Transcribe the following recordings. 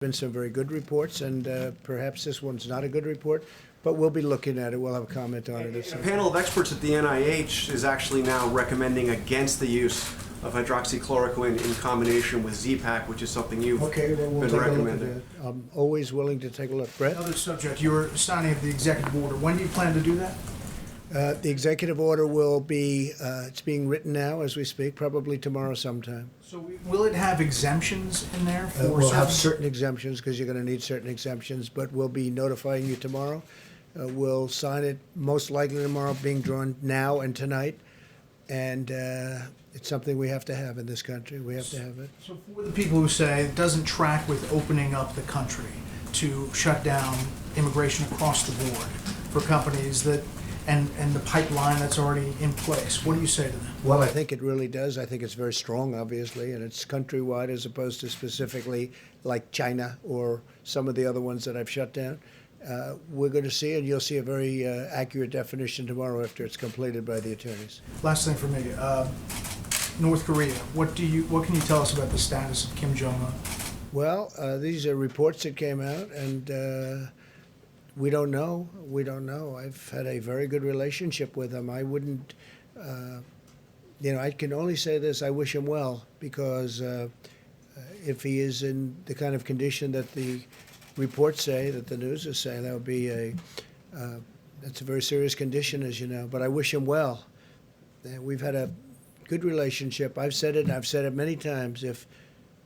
Been some very good reports, and perhaps this one's not a good report, but we'll be looking at it. We'll have a comment on it. A panel of experts at the NIH is actually now recommending against the use of hydroxychloroquine in combination with Z-Pak, which is something you've we'll been take a look at recommending. it. I'm always willing to take a look. Brett? Another subject, your signing of the executive order. When do you plan to do that? The executive order will be, it's being written now as we speak, probably tomorrow sometime. So will it have exemptions in there for We'll have certain exemptions because you're going to need certain exemptions, but we'll be notifying you tomorrow. We'll sign it most likely tomorrow, being drawn now and tonight. And it's something we have to have in this country. We have to have it. So for the people who say it doesn't track with opening up the country to shut down immigration across the board for companies that and the pipeline that's already in place, what do you say to them? Well, I think it really does. I think it's very strong, obviously, and it's countrywide as opposed to specifically like China or some of the other ones that I've shut down. We're going to see, and you'll see a very accurate definition tomorrow after it's completed by the attorneys. Last thing for me, North Korea. What can you tell us about the status of Kim Jong Un? Well, these are reports that came out, and we don't know. We don't know. I've had a very good relationship with him. I wouldn't, I can only say this: I wish him well, because if he is in the kind of condition that the reports say, that the news is saying, that would be that's a very serious condition, as you know. But I wish him well. We've had a good relationship. I've said it, and I've said it many times. If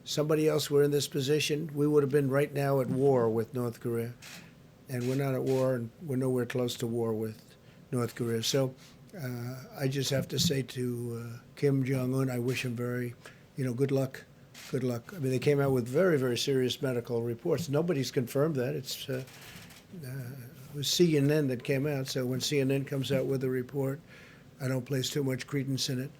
somebody else were in this position, we would have been right now at war with North Korea. And we're not at war, and we're nowhere close to war with North Korea. So I just have to say to Kim Jong Un, I wish him very, good luck. Good luck. I mean, they came out with very, very serious medical reports. Nobody's confirmed that. It was CNN that came out. So when CNN comes out with a report, I don't place too much credence in it.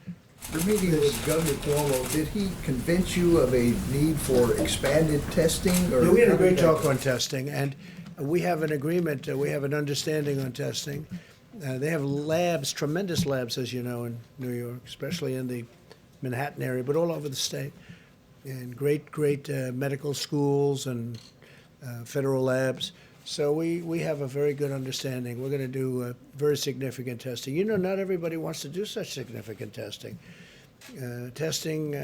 Your meeting with Governor Cuomo, did he convince you of a need for expanded testing? Or we had a great talk on testing, and we have an agreement, we have an understanding on testing. They have labs, tremendous labs, as you know, in New York, especially in the Manhattan area, but all over the state. And great medical schools and federal labs. So we have a very good understanding. We're going to do very significant testing. Not everybody wants to do such significant testing. Testing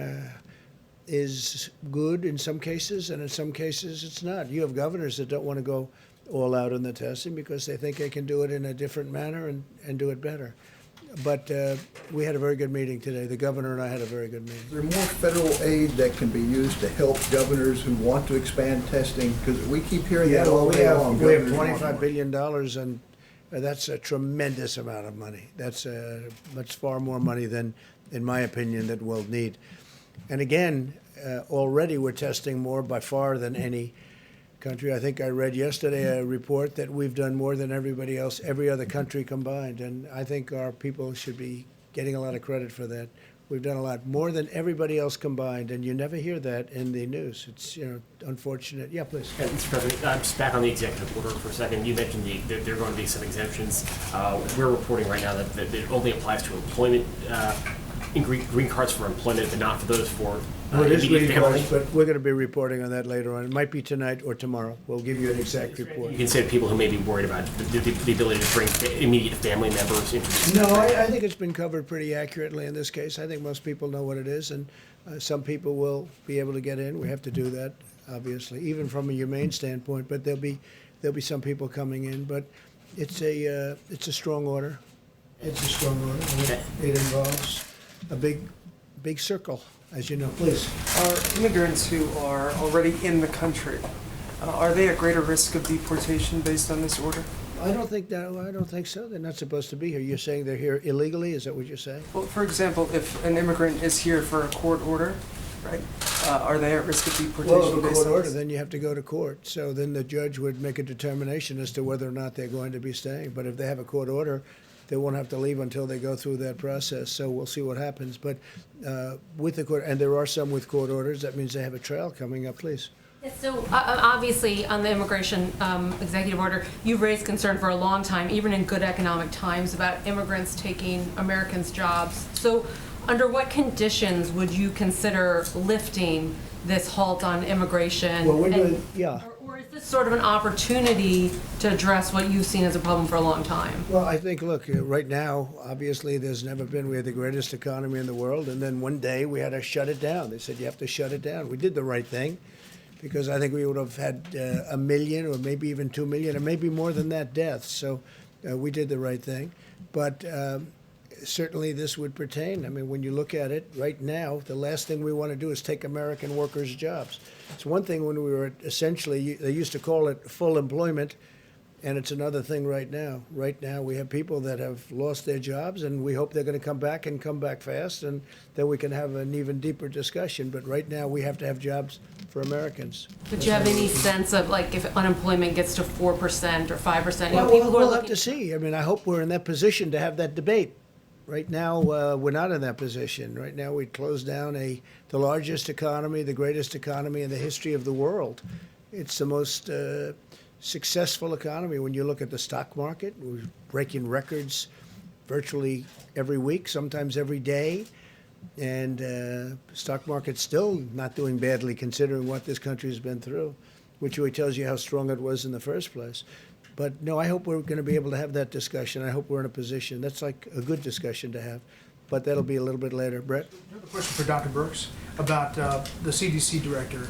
is good in some cases, and in some cases it's not. You have governors that don't want to go all out in the testing because they think they can do it in a different manner and do it better. But we had a very good meeting today. The governor and I had a very good meeting. Is there more federal aid that can be used to help governors who want to expand testing? Because we keep hearing that all day long. We have $25 billion, and that's a tremendous amount of money. That's much far more money than, in my opinion, that we'll need. And again, already we're testing more by far than any country. I think I read yesterday a report that we've done more than everybody else, every other country combined, and I think our people should be getting a lot of credit for that. We've done a lot more than everybody else combined, and you never hear that in the news. It's unfortunate. Yeah, please. Mr. President, I'm just back on the executive order for a second. You mentioned there are going to be some exemptions. We're reporting right now that it only applies to employment, in green cards for employment, but not for those for It is immediate green family. cards, but we're going to be reporting on that later on. It might be tonight or tomorrow. We'll give you an exact report. You can say to people who may be worried about the ability to bring immediate family members into this. No, I think it's been covered pretty accurately in this case. I think most people know what it is, and some people will be able to get in. We have to do that, obviously, even from a humane standpoint. But there'll be some people coming in. But it's a strong order. It's a strong order. It involves a big circle, as you know. Please. Are immigrants who are already in the country, are they at greater risk of deportation based on this order? I don't think so. They're not supposed to be here. You're saying they're here illegally? Is that what you're saying? Well, for example, if an immigrant is here for a court order, right, are they at risk of deportation? Well, if a based court on order, this? then you have to go to court. So then the judge would make a determination as to whether or not they're going to be staying. But if they have a court order, they won't have to leave until they go through that process. So we'll see what happens. But with the court, and there are some with court orders, that means they have a trial coming up. Please. Yes, so obviously on the immigration executive order, you've raised concern for a long time, even in good economic times, about immigrants taking Americans' jobs. So Under what conditions would you consider lifting this halt on immigration? Well, we're And- doing, yeah. Or is this sort of an opportunity to address what you've seen as a problem for a long time? Well, I think, look, right now, obviously, there's never been, we had the greatest economy in the world, and then one day we had to shut it down. They said, you have to shut it down. We did the right thing, because I think we would have had 1 million or maybe even 2 million, or maybe more than that deaths. So we did the right thing. But certainly this would pertain. I mean, when you look at it right now, the last thing we want to do is take American workers' jobs. It's one thing when we were essentially, they used to call it full employment, and it's another thing right now. Right now, we have people that have lost their jobs, and we hope they're going to come back and come back fast, and then we can have an even deeper discussion. But right now, we have to have jobs for Americans. Did you have any sense of, like, if unemployment gets to 4% or 5%? Well, People who are we'll have looking. to see. I mean, I hope we're in that position to have that debate. Right now, we're not in that position. Right now, we closed down the largest economy, the greatest economy in the history of the world. It's the most successful economy. When you look at the stock market, we're breaking records virtually every week, sometimes every day. And stock market's still not doing badly considering what this country has been through, which really tells you how strong it was in the first place. But no, I hope we're going to be able to have that discussion. I hope we're in a position. That's like a good discussion to have. But that'll be a little bit later. Brett? I have a question for Dr. Brooks about the CDC director